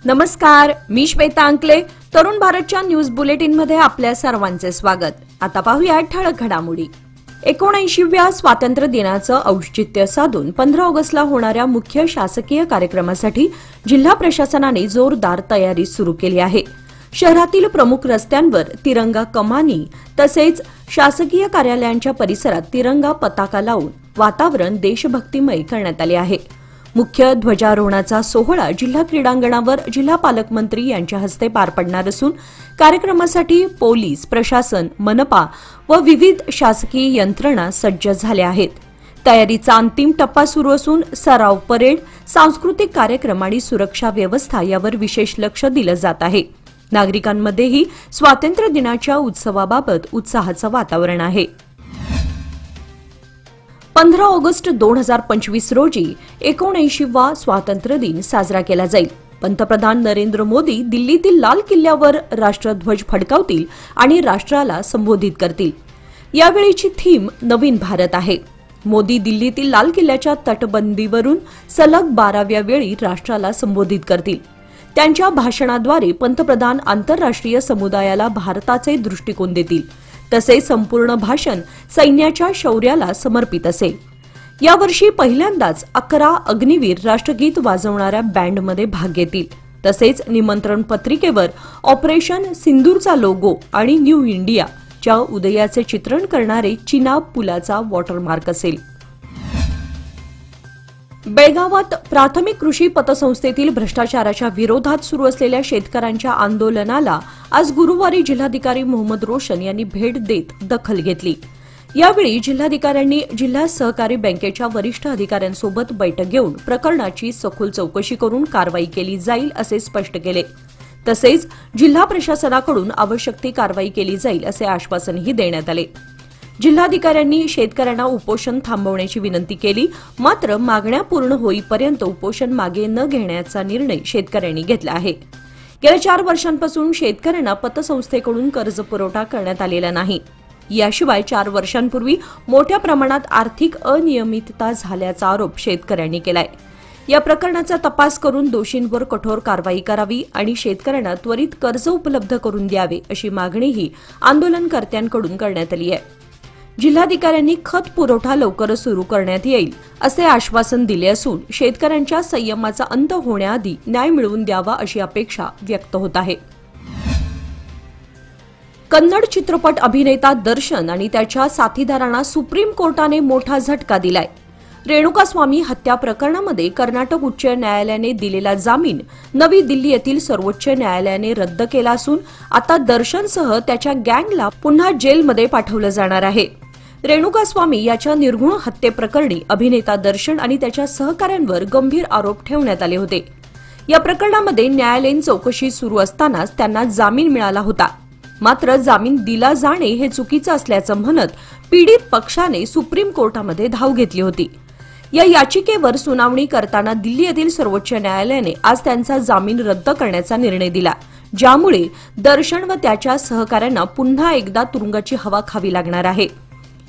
नमस्कार, मी श्वेता अंकले. तरुण भारतच्या न्यूज बुलेटिन मध्ये आपल्या सर्वांचे स्वागत. आता पाहूया ठळक घडामोडी. 79व्या स्वातंत्र्य दिनाचं औचित्य साधून 15 ऑगस्टला होणाऱ्या मुख्य शासकीय कार्यक्रमासाठी जिल्हा प्रशासनाने जोरदार तयारी सुरू केली आहे. शहरातील प्रमुख रस्त्यांवर तिरंगा कमानी तसेच शासकीय कार्यालयांच्या परिसरात तिरंगा पताका लावून वातावरण देशभक्तिमय करण्यात आले आहे. मुख्य ध्वजारोहणाचा सोहळा जिल्हा क्रीडांगणावर जिल्हा पालकमंत्री यांच्या हस्ते पार पडणार असून कार्यक्रमासाठी पोलीस, प्रशासन, मनपा व विविध शासकीय यंत्रणा सज्ज झाल्या आहेत. तयारीचा अंतिम टप्पा सुरू असून सराव परेड, सांस्कृतिक कार्यक्रम आणि सुरक्षा व्यवस्था यावर विशेष लक्ष दिलं जात आहे. नागरिकांमध्येही स्वातंत्र्य दिनाच्या उत्सवाबाबत उत्साहाचं वातावरण आहे. 15 ऑगस्ट 2025 रोजी 79वा स्वातंत्र्य दिन साजरा केला जाईल. पंतप्रधान नरेंद्र मोदी दिल्लीतील लाल किल्ल्यावर राष्ट्रध्वज फडकावतील आणि राष्ट्राला संबोधित करतील. यावेळीची थीम नवीन भारत आहे. मोदी दिल्लीतील लाल किल्ल्याच्या तटबंदीवरून सलग 12व्या वेळी राष्ट्राला संबोधित करतील. त्यांच्या भाषणाद्वारे पंतप्रधान आंतरराष्ट्रीय समुदायाला भारताचे दृष्टिकोन देतील. तसेच संपूर्ण भाषण सैन्याच्या शौर्याला समर्पित असेल. यावर्षी पहिल्यांदाच 11 अग्निवीर राष्ट्रगीत वाजवणाऱ्या बँडमध्ये भाग घेतील. तसेच निमंत्रण पत्रिकेवर ऑपरेशन सिंदूरचा लोगो आणि न्यू इंडियाच्या उदयाचे चित्रण करणारे चिनाब पुलाचा वॉटरमार्क असेल. बेळगावात प्राथमिक कृषी पतसंस्थेतील भ्रष्टाचाराच्या विरोधात सुरू असलेल्या शेतकऱ्यांच्या आंदोलनाला आज गुरुवारी जिल्हाधिकारी मोहम्मद रोशन यांनी भेट देत दखल घेतली. यावेळी जिल्हाधिकाऱ्यांनी जिल्हा सहकारी बँकेच्या वरिष्ठ अधिकाऱ्यांसोबत बैठक घेऊन प्रकरणाची सखोल चौकशी करून कारवाई केली जाईल असे स्पष्ट केले. तसेच जिल्हा प्रशासनाकडून आवश्यक ती कारवाई केली जाईल असे आश्वासनही देण्यात आले. जिल्हाधिकाऱ्यांनी शेतकऱ्यांना उपोषण थांबवण्याची विनंती केली. मात्र मागण्या पूर्ण होईपर्यंत उपोषण मागे न घेण्याचा निर्णय शेतकऱ्यांनी घेतला आहे. गेल्या 4 वर्षांपासून शेतकऱ्यांना पतसंस्थेकडून कर्ज पुरवठा करण्यात आलेला नाही. याशिवाय 4 वर्षांपूर्वी मोठ्या प्रमाणात आर्थिक अनियमितता झाल्याचा आरोप शेतकऱ्यांनी केलाय. या प्रकरणाचा तपास करून दोषींवर कठोर कारवाई करावी आणि शेतकऱ्यांना त्वरित कर्ज उपलब्ध करून द्यावे अशी मागणीही आंदोलनकर्त्यांकडून करण्यात आली आहे. जिल्हाधिकाऱ्यांनी खत पुरवठा लवकरच सुरू करण्यात येईल असे आश्वासन दिले असून शेतकऱ्यांच्या संयमाचा अंत होण्याआधी न्याय मिळवून द्यावा अशी अपेक्षा व्यक्त होत आहे. कन्नड चित्रपट अभिनेता दर्शन आणि त्याच्या साथीदारांना सुप्रीम कोर्टाने मोठा झटका दिलाय. रेणुकास्वामी हत्या प्रकरणामध्ये कर्नाटक उच्च न्यायालयाने दिलेला जामीन नवी दिल्ली येथील सर्वोच्च न्यायालयाने रद्द केला असून आता दर्शनसह त्याच्या गँगला पुन्हा जेलमध्ये पाठवलं जाणार आहे. रेणुकास्वामी याच्या निर्घृण हत्येप्रकरणी अभिनेता दर्शन आणि त्याच्या सहकाऱ्यांवर गंभीर आरोप ठेवण्यात आले होते. या प्रकरणामध्ये न्यायालयीन चौकशी सुरू असतानाच त्यांना जामीन मिळाला होता. मात्र जामीन दिला जाणे हे चुकीचं असल्याचं म्हणत पीडित पक्षाने सुप्रीम कोर्टामध्ये धाव घेतली होती. या याचिकेवर सुनावणी करताना दिल्ली येथील सर्वोच्च न्यायालयाने आज त्यांचा जामीन रद्द करण्याचा निर्णय दिला, ज्यामुळे दर्शन व त्याच्या सहकाऱ्यांना पुन्हा एकदा तुरुंगाची हवा खावी लागणार आहे.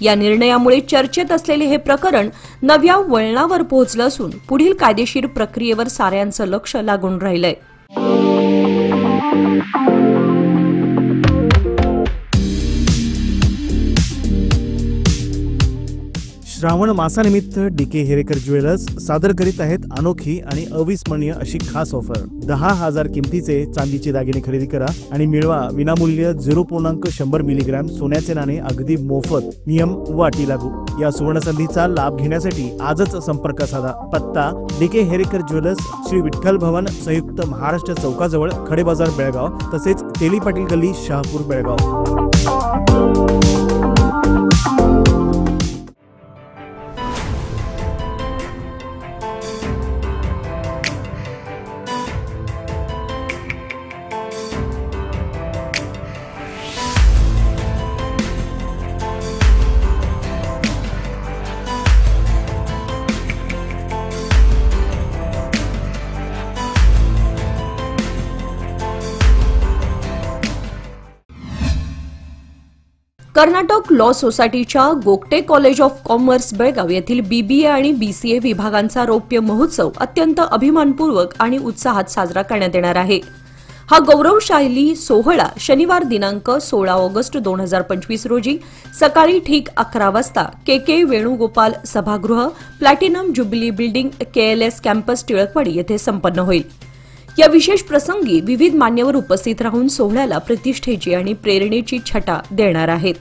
या निर्णयामुळे चर्चेत असलेले हे प्रकरण नव्या वळणावर पोहोचलं असून पुढील कायदेशीर प्रक्रियेवर साऱ्यांचं लक्ष लागून राहिलंय. श्रावण मासानिमित्त डीके हेरेकर ज्वेलर्स सादर करीत आहेत अनोखी आणि अविस्मरणीय अशी खास ऑफर. 10,000 किमतीचे चांदीचे दागिने खरेदी करा आणि मिळवा विनामूल्य 0.100 मिलीग्रॅम सोन्याचे नाणे अगदी मोफत. नियम व अटी लागू. या सुवर्णसंधीचा लाभ घेण्यासाठी आजच संपर्क साधा. पत्ता डीके हेरेकर ज्वेलर्स, श्री विठ्ठल भवन, संयुक्त महाराष्ट्र चौकाजवळ, खडे बाजार, बेळगाव. तसेच तेली पाटील गल्ली, शहापूर, बेळगाव. कर्नाटक लॉ सोसायटीच्या Gogte college of commerce Belgaum येथील बीबीए आणि बीसीए विभागांचा रौप्य महोत्सव अत्यंत अभिमानपूर्वक आणि उत्साहात साजरा करण्यात येणार आहे. हा गौरवशाली सोहळा शनिवार दिनांक 16 ऑगस्ट 2025 रोजी सकाळी ठीक 11 वाजता के वेणुगोपाल सभागृह, platinum jubilee building, KLS campus, Tilakwadi येथे संपन्न होईल. या विशेष प्रसंगी विविध मान्यवर उपस्थित राहून सोहळ्याला प्रतिष्ठेची आणि प्रेरणेची छटा देणार आहेत.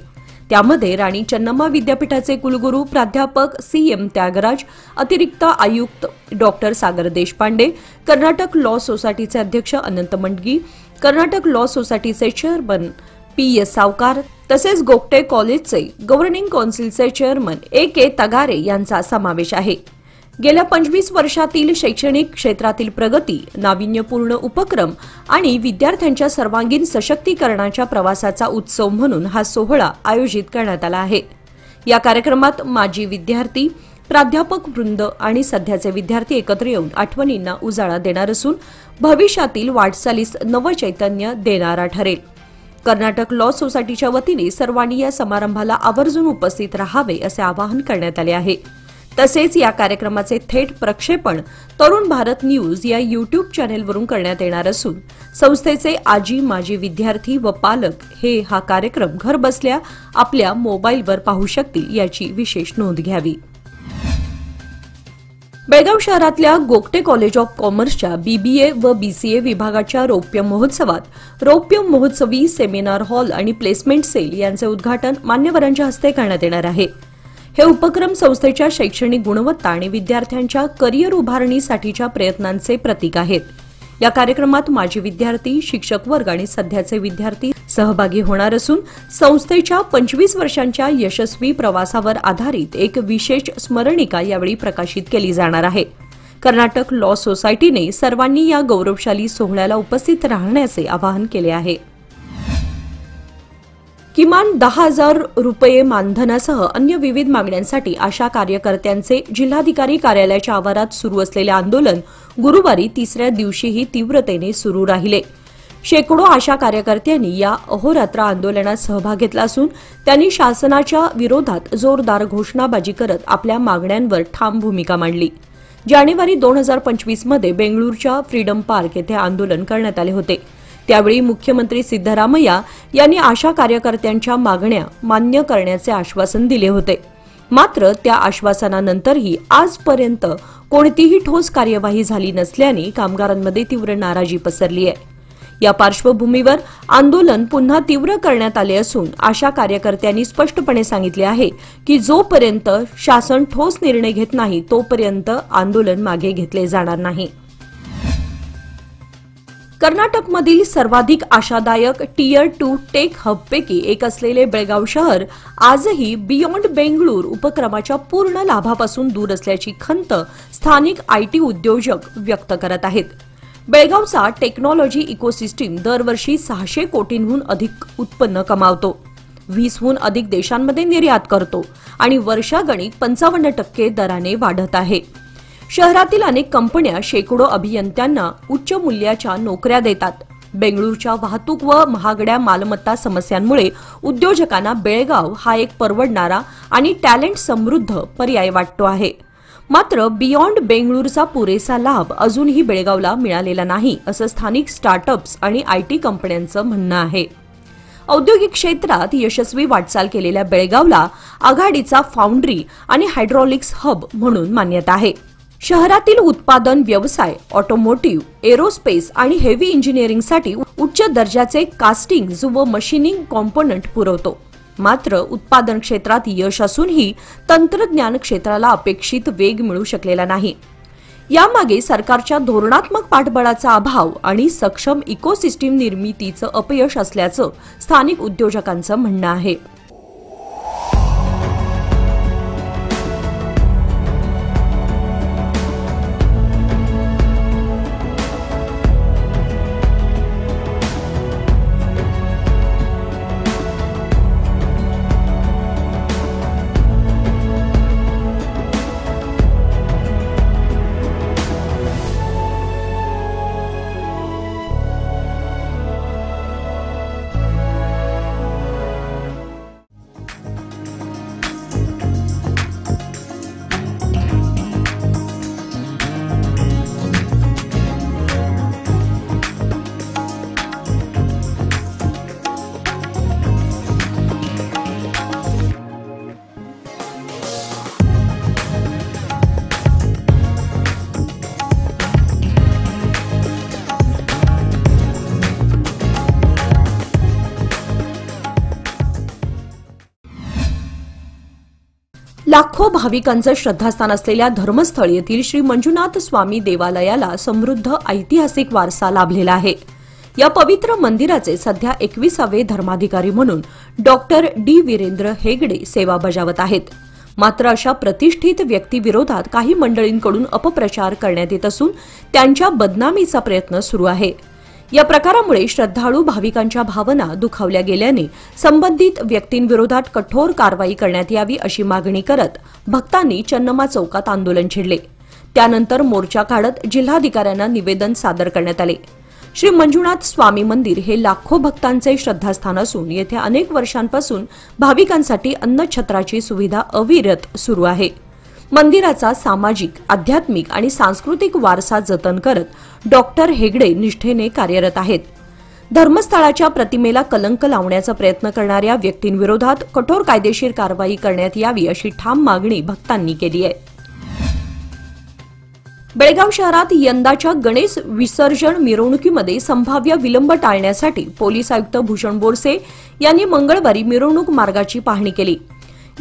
त्यामध्ये राणी चन्नम्मा विद्यापीठाचे कुलगुरू प्राध्यापक CM त्यागराज, अतिरिक्त आयुक्त डॉक्टर सागर देशपांडे, कर्नाटक लॉ सोसायटीचे अध्यक्ष अनंत मंडगी, कर्नाटक लॉ सोसायटीचे चेअरमन PS सावकार तसेच गोगटे कॉलेजचे गव्हर्निंग काउन्सिलचे चेअरमन AK तगारे यांचा समावेश आहे. गेल्या 25 वर्षातील शैक्षणिक क्षेत्रातील प्रगती, नाविन्यपूर्ण उपक्रम आणि विद्यार्थ्यांच्या सर्वांगीण सशक्तीकरणाच्या प्रवासाचा उत्सव म्हणून हा सोहळा आयोजित करण्यात आला आहे. या कार्यक्रमात माजी विद्यार्थी, प्राध्यापक वृंद आणि सध्याचे विद्यार्थी एकत्र येऊन आठवणींना उजाळा देणार असून भविष्यातील वाटचालीस नवचैतन्य देणारा ठरेल. कर्नाटक लॉ सोसायटीच्या वतीने सर्वांनी या समारंभाला आवर्जून उपस्थित राहावे असे आवाहन करण्यात आले आहे. तसेच या कार्यक्रमाचे थेट प्रक्षेपण तरुण भारत न्यूज या YouTube चॅनेलवरून करण्यात येणार असून संस्थेचे आजी माजी विद्यार्थी व पालक हे हा कार्यक्रम घरबसल्या आपल्या मोबाईलवर पाहू शकतील याची विशेष नोंद घ्यावी. बेळगाव शहरातल्या गोगटे कॉलेज ऑफ कॉमर्सच्या BBA व BCA विभागाच्या रौप्य महोत्सवात रौप्य महोत्सवी सेमिनार हॉल आणि प्लेसमेंट सेल यांचे उद्घाटन मान्यवरांच्या हस्ते करण्यात येणार आहे. हे उपक्रम संस्थेच्या शैक्षणिक गुणवत्ता आणि विद्यार्थ्यांच्या करिअर उभारणीसाठीच्या प्रयत्नांचे प्रतीक आहेत. या कार्यक्रमात माजी विद्यार्थी, शिक्षक वर्ग आणि सध्याचे विद्यार्थी सहभागी होणार असून संस्थेच्या 25 वर्षांच्या यशस्वी प्रवासावर आधारित एक विशेष स्मरणिका यावेळी प्रकाशित केली जाणार आहे. कर्नाटक लॉ सोसायटीने सर्वांनी या गौरवशाली सोहळ्याला उपस्थित राहण्याचे आवाहन केले आहे. किमान 10,000 रुपये मानधनासह अन्य विविध मागण्यांसाठी आशा कार्यकर्त्यांचे जिल्हाधिकारी कार्यालयाच्या आवारात सुरू असलेले आंदोलन गुरुवारी तिसऱ्या दिवशीही तीव्रतेने सुरू राहिले. शेकडो आशा कार्यकर्त्यांनी या अहोरात्र आंदोलनात सहभाग घेतला असून त्यांनी शासनाच्या विरोधात जोरदार घोषणाबाजी करत आपल्या मागण्यांवर ठाम भूमिका मांडली. जानेवारी 2025 मध्ये बेंगळूरच्या फ्रीडम पार्क येथे आंदोलन करण्यात आले होते. त्यावेळी मुख्यमंत्री सिद्धरामय्या यांनी आशा कार्यकर्त्यांच्या मागण्या मान्य करण्याचे आश्वासन दिले होते. मात्र त्या आश्वासनानंतरही आजपर्यंत कोणतीही ठोस कार्यवाही झाली नसल्याने कामगारांमध्ये तीव्र नाराजी पसरली आहे. या पार्श्वभूमीवर आंदोलन पुन्हा तीव्र करण्यात आले असून आशा कार्यकर्त्यांनी स्पष्टपणे सांगितले आहे की जोपर्यंत शासन ठोस निर्णय घेत नाही तोपर्यंत आंदोलन मागे घेतले जाणार नाही. कर्नाटकमधील सर्वाधिक आशादायक टियर 2 टेक हबपैकी एक असलेले बेळगाव शहर आजही बियॉन्ड बेंगळूर उपक्रमाच्या पूर्ण लाभापासून दूर असल्याची खंत स्थानिक IT उद्योजक व्यक्त करत आहेत. बेळगावचा टेक्नॉलॉजी इकोसिस्टीम दरवर्षी 600 कोटींहून अधिक उत्पन्न कमावतो, 20हून अधिक देशांमध्ये निर्यात करतो आणि वर्षागणिक 55% दराने वाढत आहे. शहरातील अनेक कंपन्या शेकडो अभियंत्यांना उच्च मूल्याच्या नोकऱ्या देतात. बेंगळूरच्या वाहतूक व महागड्या मालमत्ता समस्यांमुळे उद्योजकांना बेळगाव हा एक परवडणारा आणि टॅलेंट समृद्ध पर्याय वाटतो आहे. मात्र बियॉन्ड बेंगळूरचा पुरेसा लाभ अजूनही बेळगावला मिळालेला नाही असं स्थानिक स्टार्टअप्स आणि IT कंपन्यांचं म्हणणं आहे. औद्योगिक क्षेत्रात यशस्वी वाटचाल केलेल्या बेळगावला आघाडीचा फाउंड्री आणि हायड्रॉलिक्स हब म्हणून मान्यता आहे. शहरातील उत्पादन व्यवसाय, ऑटोमोटिव्ह, एरोस्पेस आणि हेवी इंजिनिअरिंगसाठी उच्च दर्जाचे कास्टिंग्ज व मशीनिंग कॉम्पोनंट पुरवतो. मात्र उत्पादन क्षेत्रात यश असूनही तंत्रज्ञान क्षेत्राला अपेक्षित वेग मिळू शकलेला नाही. यामागे सरकारच्या धोरणात्मक पाठबळाचा अभाव आणि सक्षम इकोसिस्टीम निर्मितीचं अपयश असल्याचं स्थानिक उद्योजकांचं म्हणणं आहे. लाखो भाविकांचं श्रद्धास्थान असलेल्या धर्मस्थळ येथील श्री मंजुनाथ स्वामी देवालयाला समृद्ध ऐतिहासिक वारसा लाभलेला आहे. या पवित्र मंदिराचे सध्या 21वे धर्माधिकारी म्हणून डॉक्टर डी वीरेंद्र हेगडे सेवा बजावत आहेत. मात्र अशा प्रतिष्ठित व्यक्तीविरोधात काही मंडळींकडून अपप्रचार करण्यात येत असून त्यांच्या बदनामीचा प्रयत्न सुरू आहे. या प्रकारामुळे श्रद्धाळू भाविकांच्या भावना दुखावल्या गेल्याने संबंधित व्यक्तींविरोधात कठोर कारवाई करण्यात यावी अशी मागणी करत भक्तांनी चन्नमा चौकात आंदोलन छेडले. त्यानंतर मोर्चा काढत जिल्हाधिकाऱ्यांना निवेदन सादर करण्यात आले. श्री मंजुनाथ स्वामी मंदिर हे लाखो भक्तांचे श्रद्धास्थान असून येथे अनेक वर्षांपासून भाविकांसाठी अन्नछत्राची सुविधा अविरत सुरू आहे. मंदिराचा सामाजिक, आध्यात्मिक आणि सांस्कृतिक वारसा जतन करत डॉक्टर हेगडे निष्ठेने कार्यरत आहेत. धर्मस्थळाच्या प्रतिमेला कलंक लावण्याचा प्रयत्न करणाऱ्या व्यक्तींविरोधात कठोर कायदेशीर कारवाई करण्यात यावी अशी ठाम मागणी भक्तांनी केली आहे. बेळगाव शहरात यंदाच्या गणेश विसर्जन मिरवणुकीमध्ये संभाव्य विलंब टाळण्यासाठी पोलीस आयुक्त भूषण बोरसे यांनी मंगळवारी मिरवणूक मार्गाची पाहणी केली.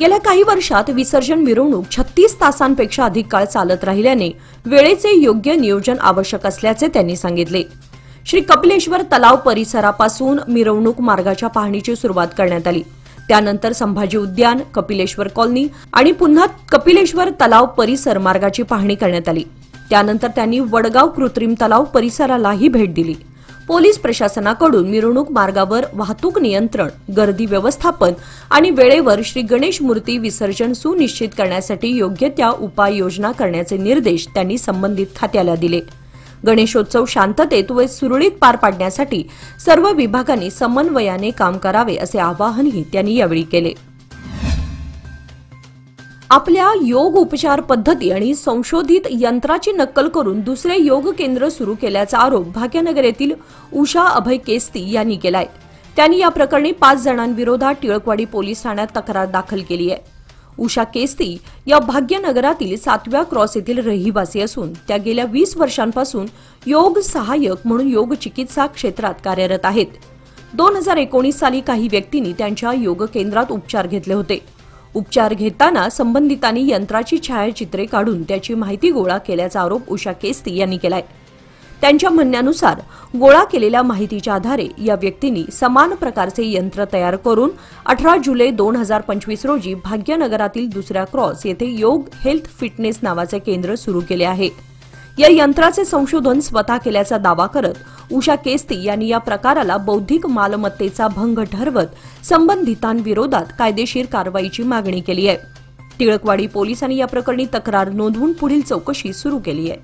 गेल्या काही वर्षात विसर्जन मिरवणूक 36 तासांपेक्षा अधिक काळ चालत राहिल्याने वेळेचे योग्य नियोजन आवश्यक असल्याचे त्यांनी सांगितले. श्री कपिलेश्वर तलाव परिसरापासून मिरवणूक मार्गाच्या पाहणीची सुरुवात करण्यात आली. त्यानंतर संभाजी उद्यान, कपिलेश्वर कॉलनी आणि पुन्हा कपिलेश्वर तलाव परिसर मार्गाची पाहणी करण्यात आली. त्यानंतर त्यांनी वडगाव कृत्रिम तलाव परिसरालाही भेट दिली. पोलीस प्रशासनाकडून मिरवणूक मार्गावर वाहतूक नियंत्रण, गर्दी व्यवस्थापन आणि वेळेवर श्री गणेश मूर्ती विसर्जन सुनिश्चित करण्यासाठी योग्य त्या उपाययोजना करण्याचे निर्देश त्यांनी संबंधित खात्याला दिले. गणेशोत्सव शांततेत व सुरळीत पार पाडण्यासाठी सर्व विभागांनी समन्वयाने काम करावे असे आवाहनही त्यांनी यावेळी केले. आपल्या योग उपचार पद्धती आणि संशोधित यंत्राची नक्कल करून दुसरे योग केंद्र सुरू केल्याचा आरोप भाग्यनगर येथील उषा अभय केस्ती यांनी केलाय. त्यांनी या प्रकरणी 5 जणांविरोधात टिळकवाडी पोलीस ठाण्यात तक्रार दाखल केली आहे. उषा केस्ती या भाग्यनगरातील 7व्या क्रॉस येथील रहिवासी असून त्या गेल्या 20 वर्षांपासून योग सहाय्यक म्हणून योग चिकित्सा क्षेत्रात कार्यरत आहेत. 2019 साली काही व्यक्तींनी त्यांच्या योग केंद्रात उपचार घेतले होते. उपचार घेताना संबंधितांनी यंत्राची छायाचित्रे काढून त्याची माहिती गोळा केल्याचा आरोप उषा केस्ती यांनी केलाय. त्यांच्या म्हणण्यानुसार गोळा केलेल्या माहितीच्या आधारे या व्यक्तींनी समान प्रकारचे यंत्र तयार करून 18 जुलै 2025 रोजी भाग्यनगरातील दुसऱ्या क्रॉस येथे योग हेल्थ फिटनेस नावाचे केंद्र सुरू केले आहे. या यंत्राचे संशोधन स्वतः केल्याचा दावा करत उषा केस्ती यांनी या प्रकाराला बौद्धिक मालमत्तेचा भंग ठरवत संबंधितांविरोधात कायदेशीर कारवाईची मागणी केली आहे. टिळकवाडी पोलिसांनी या प्रकरणी तक्रार नोंदवून पुढील चौकशी सुरू केली आहे.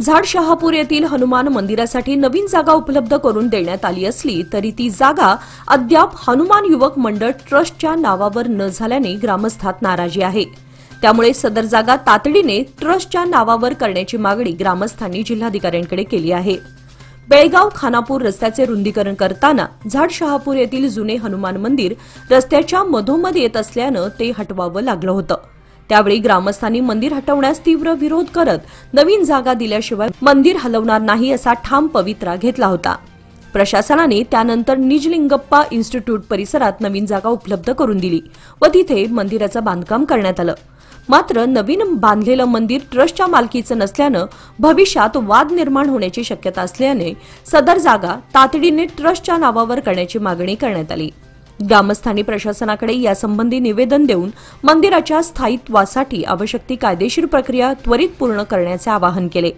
झाडशहापूर येथील हनुमान मंदिरासाठी नवीन जागा उपलब्ध करून देण्यात आली असली तरी ती जागा अद्याप हनुमान युवक मंडळ ट्रस्टच्या नावावर न झाल्याने ग्रामस्थात नाराजी आहे. त्यामुळे सदर जागा तातडीने ट्रस्टच्या नावावर करण्याची मागणी ग्रामस्थांनी जिल्हाधिकाऱ्यांकडे केली आहे. बेळगाव खानापूर रस्त्याचे रुंदीकरण करताना झाडशहापूर येथील जुने हनुमान मंदिर रस्त्याच्या मधोमध येत असल्यानं ते हटवावं लागलं होतं. त्यावेळी ग्रामस्थांनी मंदिर हटवण्यास तीव्र विरोध करत नवीन जागा दिल्याशिवाय मंदिर हलवणार नाही असा ठाम पवित्रा घेतला होता. प्रशासनाने त्यानंतर निजलिंगप्पा इन्स्टिट्यूट परिसरात नवीन जागा उपलब्ध करून दिली व तिथे मंदिराचं बांधकाम करण्यात आलं. मात्र नवीन बांधलेलं मंदिर ट्रस्टच्या मालकीचं नसल्यानं भविष्यात वाद निर्माण होण्याची शक्यता असल्याने सदर जागा तातडीने ट्रस्टच्या नावावर करण्याची मागणी करण्यात आली. ग्रामस्थांनी प्रशासनाकडे यासंबंधी निवेदन देऊन मंदिराच्या स्थायित्वासाठी आवश्यक ती कायदेशीर प्रक्रिया त्वरित पूर्ण करण्याचे आवाहन केले.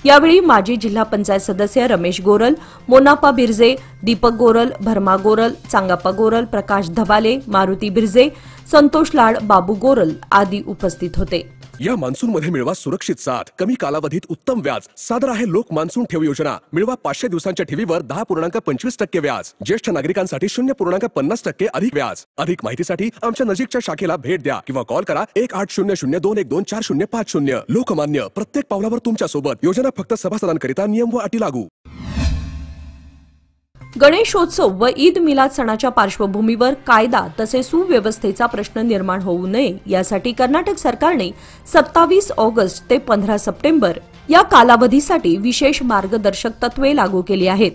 यावेळी माजी जिल्हा पंचायत सदस्य रमेश गोरल, मोनापा बिर्जे, दीपक गोरल, भरमा गोरल, चांगाप्पा गोरल, प्रकाश धबाले, मारुती बिर्जे, संतोष लाड, बाबू गोरल आदी उपस्थित होते. या मान्सून मध्ये मिळवा सुरक्षित साथ, कमी कालावधीत उत्तम व्याज. सादर आहे लोक मान्सून ठेव योजना. मिळवा 500 दिवसांच्या ठेवीवर 10.25% व्याज. ज्येष्ठ नागरिकांसाठी 0.50% अधिक व्याज. अधिक माहितीसाठी आमच्या नजीकच्या शाखेला भेट द्या किंवा कॉल करा 180021240550. लोकमान्य, प्रत्येक पावलावर तुमच्या सोबत. योजना फक्त सभासदांकरिता, नियम व अटी लागू. गणेशोत्सव व ईद मिलाद सणाच्या पार्श्वभूमीवर कायदा तसेच सुव्यवस्थेचा प्रश्न निर्माण होऊ नये यासाठी कर्नाटक सरकारने 27 ऑगस्ट ते 15 सप्टेंबर या कालावधीसाठी विशेष मार्गदर्शक तत्वे लागू केली आहेत.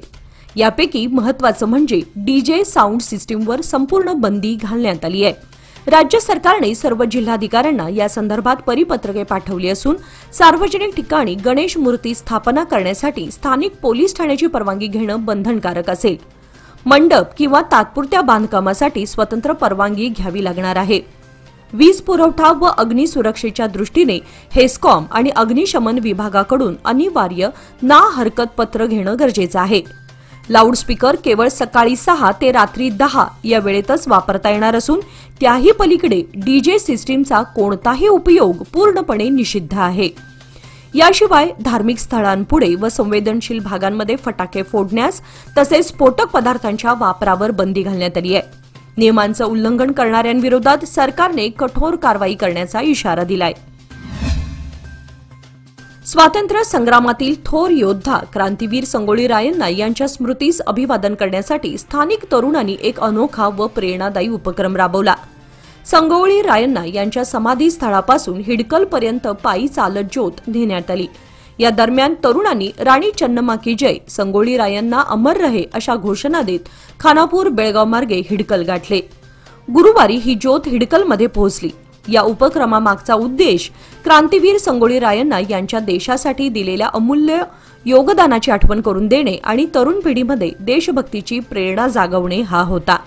यापैकी महत्त्वाचं म्हणजे डीजे साऊंड सिस्टीमवर संपूर्ण बंदी घालण्यात आली आहे. राज्य सरकारने सर्व जिल्हाधिकाऱ्यांना या संदर्भात परिपत्रके पाठवली असून सार्वजनिक ठिकाणी गणेश मूर्ती स्थापना करण्यासाठी स्थानिक पोलीस ठाण्याची परवानगी घेणं बंधनकारक असेल. मंडप किंवा तात्पुरत्या बांधकामासाठी स्वतंत्र परवानगी घ्यावी लागणार आहे. वीज पुरवठा व अग्नी सुरक्षेच्या दृष्टीने हेस्कॉम आणि अग्निशमन विभागाकडून अनिवार्य ना हरकत पत्र घेणं गरजेचं आहे. लाऊडस्पीकर केवळ सकाळी 6 ते रात्री 10 या वेळेतच वापरता येणार असून त्याही पलीकडे डीजे सिस्टीमचा कोणताही उपयोग पूर्णपणे निषिद्ध आहे. याशिवाय धार्मिक स्थळांपुढे व संवेदनशील भागांमध्ये फटाके फोडण्यास तसेच स्फोटक पदार्थांच्या वापरावर बंदी घालण्यात आली आहे. नियमांचं उल्लंघन करणाऱ्यांविरोधात सरकारने कठोर कारवाई करण्याचा इशारा दिलाय. स्वातंत्र्य संग्रामातील थोर योद्धा क्रांतीवीर संगोळी रायण्णा यांच्या स्मृतीस अभिवादन करण्यासाठी स्थानिक तरुणांनी एक अनोखा व प्रेरणादायी उपक्रम राबवला. संगोळी रायण्णा यांच्या समाधीस्थळापासून हिडकलपर्यंत पायी चालत ज्योत नेण्यात आली. या दरम्यान तरुणांनी राणी चन्नम्मा की जय, संगोळी रायण्णा अमर रहे अशा घोषणा देत खानापूर बेळगाव मार्गे हिडकल गाठले. गुरुवारी ही ज्योत हिडकलमध्ये पोहोचली. या उपक्रमामागचा उद्देश क्रांतीवीर संगोळी रायण्णा यांच्या देशासाठी दिलेल्या अमूल्य योगदानाची आठवण करून देणे आणि तरुण पिढीमध्ये देशभक्तीची प्रेरणा जागवणे हा होता.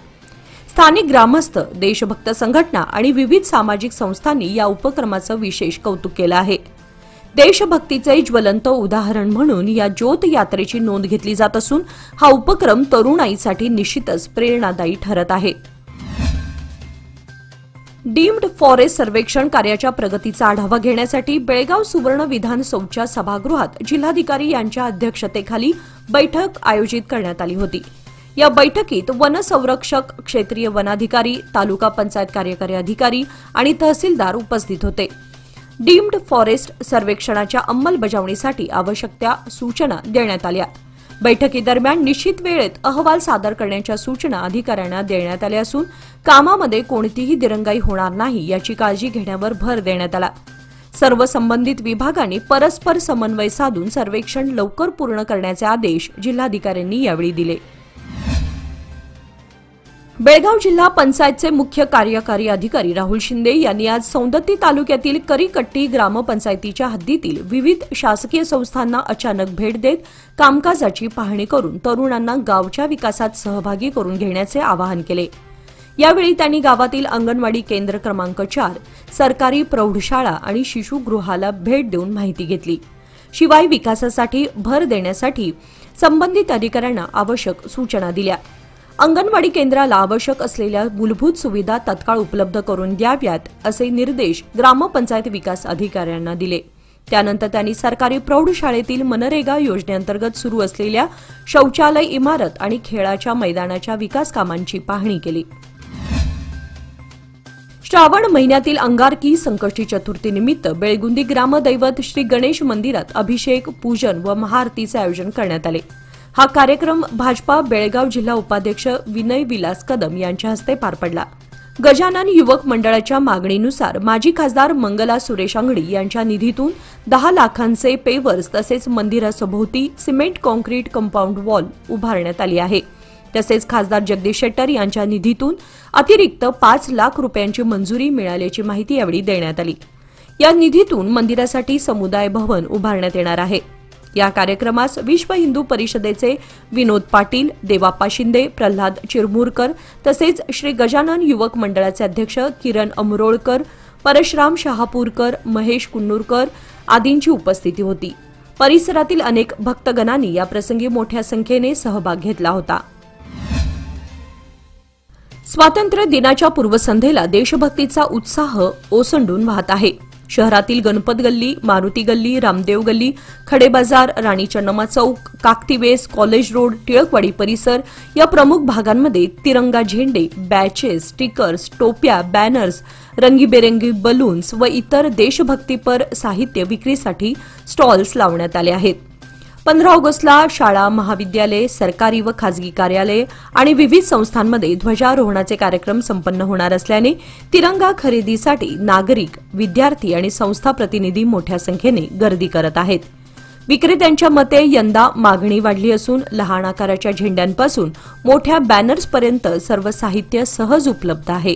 स्थानिक ग्रामस्थ, देशभक्त संघटना आणि विविध सामाजिक संस्थांनी या उपक्रमाचं विशेष कौतुक केलं आहे. देशभक्तीचे ज्वलंत उदाहरण म्हणून या ज्योत यात्रेची नोंद घेतली जात असून हा उपक्रम तरुणाईसाठी निश्चितच प्रेरणादायी ठरत आहे. डीम्ड फॉरेस्ट सर्वेक्षण कार्याच्या प्रगतीचा आढावा घेण्यासाठी बेळगाव सुवर्ण विधानसौधच्या सभागृहात जिल्हाधिकारी यांच्या अध्यक्षतेखाली बैठक आयोजित करण्यात आली होती. या बैठकीत वन संरक्षक, क्षेत्रीय वनाधिकारी, तालुका पंचायत कार्यकारी अधिकारी आणि तहसीलदार उपस्थित होते. डीम्ड फॉरेस्ट सर्वेक्षणाच्या अंमलबजावणीसाठी आवश्यक त्या सूचना देण्यात आल्या. बैठकीदरम्यान निश्चित वेळेत अहवाल सादर करण्याच्या सूचना अधिकाऱ्यांना देण्यात आल्या असून कामामध्ये कोणतीही दिरंगाई होणार नाही याची काळजी घेण्यावर भर देण्यात आला. सर्व संबंधित विभागांनी परस्पर समन्वय साधून सर्वेक्षण लवकर पूर्ण करण्याचे आदेश जिल्हाधिकाऱ्यांनी यावेळी दिले. बेळगाव जिल्हा पंचायतचे मुख्य कार्यकारी अधिकारी राहुल शिंदे यांनी आज सौंदत्ती तालुक्यातील करीकट्टी ग्रामपंचायतीच्या हद्दीतील विविध शासकीय संस्थांना अचानक भेट देत कामकाजाची पाहणी करून तरुणांना गावच्या विकासात सहभागी करून घेण्याचे आवाहन केले. यावेळी त्यांनी गावातील अंगणवाडी केंद्र क्रमांक 4, सरकारी प्रौढशाळा आणि शिशुगृहाला भेट देऊन माहिती घेतली. शिवाय विकासासाठी भर देण्यासाठी संबंधित अधिकाऱ्यांना आवश्यक सूचना दिल्या. अंगणवाडी केंद्राला आवश्यक असलेल्या मूलभूत सुविधा तत्काळ उपलब्ध करून द्याव्यात असे निर्देश ग्रामपंचायत विकास अधिकाऱ्यांना दिले. त्यानंतर त्यांनी सरकारी प्रौढशाळेतील मनरेगा योजनेअंतर्गत सुरू असलेल्या शौचालय इमारत आणि खेळाच्या मैदानाच्या विकास कामांची पाहणी केली. श्रावण महिन्यातील अंगारकी संकष्टी चतुर्थीनिमित्त बेळगुंदी ग्रामदैवत श्री गणेश मंदिरात अभिषेक, पूजन व महाआरतीचे आयोजन करण्यात आले. हा कार्यक्रम भाजपा बेळगाव जिल्हा उपाध्यक्ष विनय विलास कदम यांच्या हस्ते पार पडला. गजानन युवक मंडळाच्या मागणीनुसार माजी खासदार मंगला सुरेश अंगडी यांच्या निधीतून 10 लाखांचे पेवर्स तसेच मंदिरासभोवती सिमेंट कॉन्क्रीट कंपाऊंड वॉल उभारण्यात आली आहे. तसेच खासदार जगदीश शेट्टर यांच्या निधीतून अतिरिक्त 5 लाख रुपयांची मंजुरी मिळाल्याची माहिती यावेळी देण्यात आली. या निधीतून मंदिरासाठी समुदाय भवन उभारण्यात येणार आहे. या कार्यक्रमास विश्व हिंदू परिषदेचे विनोद पाटील, देवाप्पा शिंदे, प्रल्हाद चिरमुरकर तसेच श्री गजानन युवक मंडळाचे अध्यक्ष किरण अमरोळकर, परशुराम शहापूरकर, महेश कुन्नूरकर आदींची उपस्थिती होती. परिसरातील अनेक भक्तगणांनी या प्रसंगी मोठ्या संख्येने सहभाग घेतला होता. स्वातंत्र्य दिनाच्या पूर्वसंध्येला देशभक्तीचा उत्साह ओसंडून वाहत आहे. शहरातील गणपत गल्ली, मारुती गल्ली, रामदेव गल्ली, खडे बाजार, राणी चन्नम्मा चौक, काकतीवेस, कॉलेज रोड, टिळकवाडी परिसर या प्रमुख भागांमध्ये तिरंगा झेंडे, बॅचेस, स्टिकर्स, टोप्या, बॅनर्स, रंगीबेरंगी बलून्स व इतर देशभक्तीपर साहित्य विक्रीसाठी स्टॉल्स लावण्यात आले आहेत. 15 ऑगस्टला शाळा, महाविद्यालये, सरकारी व खासगी कार्यालये आणि विविध संस्थांमध्ये ध्वजारोहणाचे कार्यक्रम संपन्न होणार असल्याने तिरंगा खरेदीसाठी नागरिक, विद्यार्थी आणि संस्था प्रतिनिधी मोठ्या संख्येने गर्दी करत आहेत. विक्रेत्यांच्या मते यंदा मागणी वाढली असून लहान आकाराच्या झेंड्यांपासून मोठ्या बॅनर्सपर्यंत सर्व साहित्य सहज उपलब्ध आहे.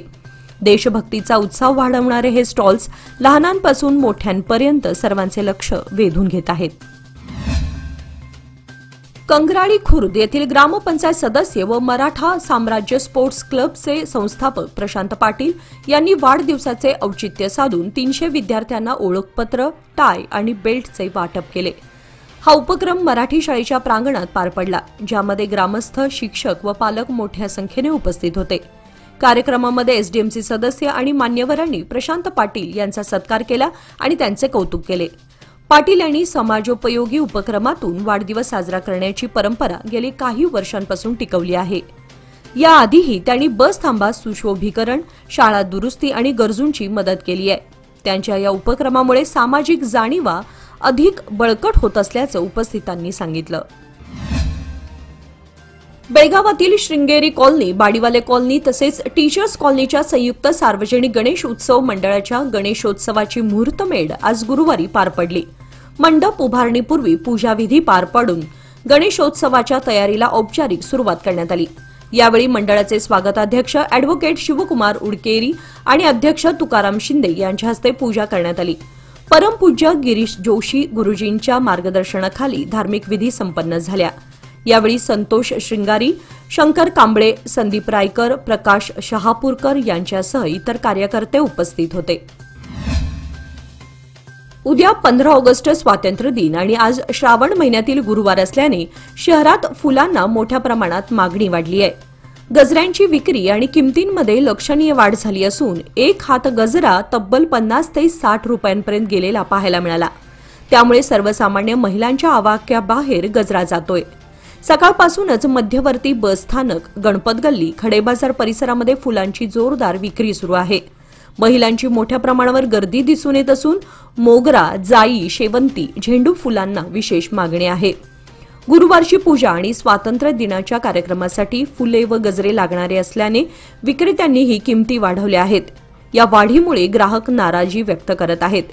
देशभक्तीचा उत्साह वाढवणारे हे स्टॉल्स लहानांपासून मोठ्यांपर्यंत सर्वांचे लक्ष वेधून घेत आहेत. कंगराळी खुर्द येथील ग्रामपंचायत सदस्य व मराठा साम्राज्य स्पोर्ट्स क्लबचे संस्थापक प्रशांत पाटील यांनी वाढदिवसाचे औचित्य साधून 300 विद्यार्थ्यांना ओळखपत्र, टाय आणि बेल्टचे वाटप केले. हा उपक्रम मराठी शाळेच्या प्रांगणात पार पडला, ज्यामध्ये ग्रामस्थ, शिक्षक व पालक मोठ्या संख्येने उपस्थित होते. कार्यक्रमामध्ये एसडीएमसी सदस्य आणि मान्यवरांनी प्रशांत पाटील यांचा सत्कार केला आणि त्यांचे कौतुक केले. पाटील यांनी समाजोपयोगी उपक्रमातून वाढदिवस साजरा करण्याची परंपरा गेली काही वर्षांपासून टिकवली आहे. याआधीही त्यांनी बस थांबा सुशोभीकरण, शाळा दुरुस्ती आणि गरजूंची मदत केली आहे. त्यांच्या या उपक्रमामुळे सामाजिक जाणीवा अधिक बळकट होत असल्याचं उपस्थितांनी सांगितलं. बेळगावातील श्रृंगेरी कॉलनी, बाडीवाले कॉलनी तसेच टीचर्स कॉलनीच्या संयुक्त सार्वजनिक गणेश उत्सव मंडळाच्या गणेशोत्सवाची मुहूर्तमेढ आज गुरुवारी पार पडली. मंडप उभारणीपूर्वी पूजाविधी पार पाडून गणेशोत्सवाच्या तयारीला औपचारिक सुरुवात करण्यात आली. यावेळी मंडळाचे स्वागताध्यक्ष अॅडव्होकेट शिवकुमार उडकेरी आणि अध्यक्ष तुकाराम शिंदे यांच्या हस्ते पूजा करण्यात आली. परमपूज्य गिरीश जोशी गुरुजींच्या मार्गदर्शनाखाली धार्मिक विधी संपन्न झाल्या. यावेळी संतोष श्रृंगारी, शंकर कांबळे, संदीप रायकर, प्रकाश शहापूरकर यांच्यासह इतर कार्यकर्ते उपस्थित होते. उद्या 15 ऑगस्ट स्वातंत्र्य दिन आणि आज श्रावण महिन्यातील गुरुवार असल्याने शहरात फुलांना मोठ्या प्रमाणात मागणी वाढली आहे. गजऱ्यांची विक्री आणि किमतींमध्ये लक्षणीय वाढ झाली असून एक हात गजरा तब्बल 50 ते 60 रुपयांपर्यंत गेलेला पाहायला मिळाला. त्यामुळे सर्वसामान्य महिलांच्या आवाक्याबाहेर गजरा जातोय. सकाळपासूनच मध्यवर्ती बस स्थानक, गणपत गल्ली, खडेबाजार परिसरामध्ये फुलांची जोरदार विक्री सुरू आहे. महिलांची मोठ्या प्रमाणावर गर्दी दिसून येत असून मोगरा, जाई, शेवंती, झेंडू फुलांना विशेष मागणी आहे. गुरुवारची पूजा आणि स्वातंत्र्य दिनाच्या कार्यक्रमासाठी फुले व गजरे लागणारे असल्याने विक्रेत्यांनीही किमती वाढवल्या आहेत. या वाढीमुळे ग्राहक नाराजी व्यक्त करत आहेत.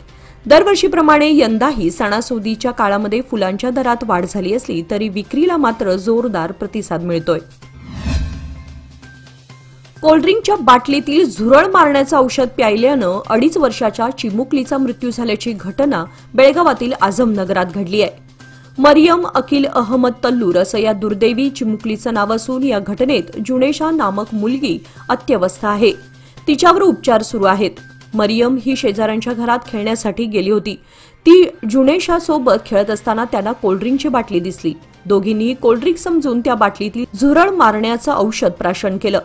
दरवर्षीप्रमाणे यंदाही सणासुदीच्या काळामध्ये फुलांच्या दरात वाढ झाली असली तरी विक्रीला मात्र जोरदार प्रतिसाद मिळतोय. कोल्ड्रिंकच्या बाटलीतील झुरळ मारण्याचं औषध प्यायल्यानं 2.5 वर्षाच्या चिमुकलीचा मृत्यू झाल्याची घटना बेळगावातील आझमनगरात घडली आहे. मरियम अकिल अहमद तल्लूर असं या दुर्दैवी चिमुकलीचं नाव असून या घटनेत जुनेशा नामक मुलगी अत्यवस्थ आहे. तिच्यावर उपचार सुरू आहेत. मरियम ही शेजाऱ्यांच्या घरात खेळण्यासाठी गेली होती. ती जुनेशासोबत खेळत असताना त्यांना कोल्ड्रिंकची बाटली दिसली. दोघींनी कोल्ड्रिंक समजून त्या बाटलीतील झुरळ मारण्याचं औषध प्राशन केलं.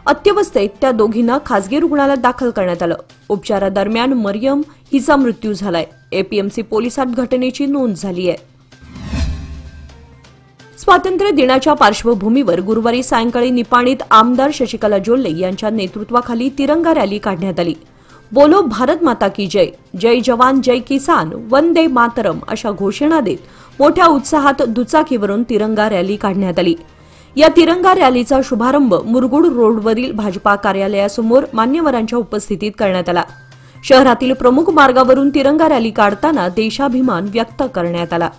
अत्यवस्थेत त्या दोघींना खासगी रुग्णालयात दाखल करण्यात आलं. उपचारादरम्यान मरियम हिचा मृत्यू झालाय. एपीएमसी पोलिसात घटनेची नोंद झाली आहे. स्वातंत्र्य दिनाच्या पार्श्वभूमीवर गुरुवारी सायंकाळी निपाणीत आमदार शशिकला जोल्ले यांच्या नेतृत्वाखाली तिरंगा रॅली काढण्यात आली. बोलो भारत माता की जय, जय जवान जय किसान, वंदे मातरम अशा घोषणा देत मोठ्या उत्साहात दुचाकीवरून तिरंगा रॅली काढण्यात आली. या तिरंगा रॅलीचा शुभारंभ मुरगुड रोडवरील भाजपा कार्यालयासमोर मान्यवरांच्या उपस्थितीत करण्यात आला. शहरातील प्रमुख मार्गावरून तिरंगा रॅली काढताना देशाभिमान व्यक्त करण्यात आला.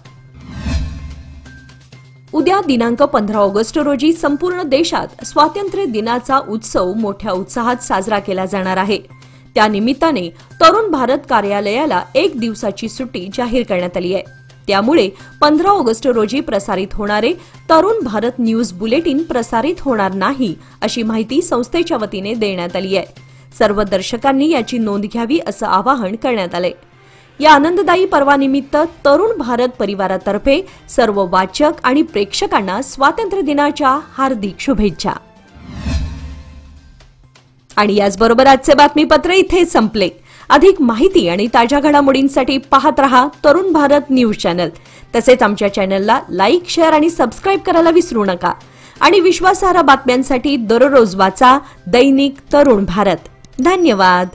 उद्या दिनांक 15 ऑगस्ट रोजी संपूर्ण देशात स्वातंत्र्य दिनाचा उत्सव मोठ्या उत्साहात साजरा केला जाणार आहे. त्यानिमित्ताने तरुण भारत कार्यालयाला 1 दिवसाची सुट्टी जाहीर करण्यात आली आहे. त्यामुळे 15 ऑगस्ट रोजी प्रसारित होणारे तरुण भारत न्यूज बुलेटिन प्रसारित होणार नाही अशी माहिती संस्थेच्या वतीने देण्यात आली आहे. सर्व दर्शकांनी याची नोंद घ्यावी असं आवाहन करण्यात आलंय. या आनंददायी पर्वानिमित्त तरुण भारत परिवारातर्फे सर्व वाचक आणि प्रेक्षकांना स्वातंत्र्य दिनाच्या हार्दिक शुभेच्छा. आणि याचबरोबर आजचे बातमीपत्र इथे संपले. अधिक माहिती आणि ताज्या घडामोडींसाठी पाहत रहा तरुण भारत न्यूज चॅनल. तसेच आमच्या चॅनलला लाईक, शेअर आणि सबस्क्राईब करायला विसरू नका. आणि विश्वासार्ह बातम्यांसाठी दररोज वाचा दैनिक तरुण भारत. धन्यवाद.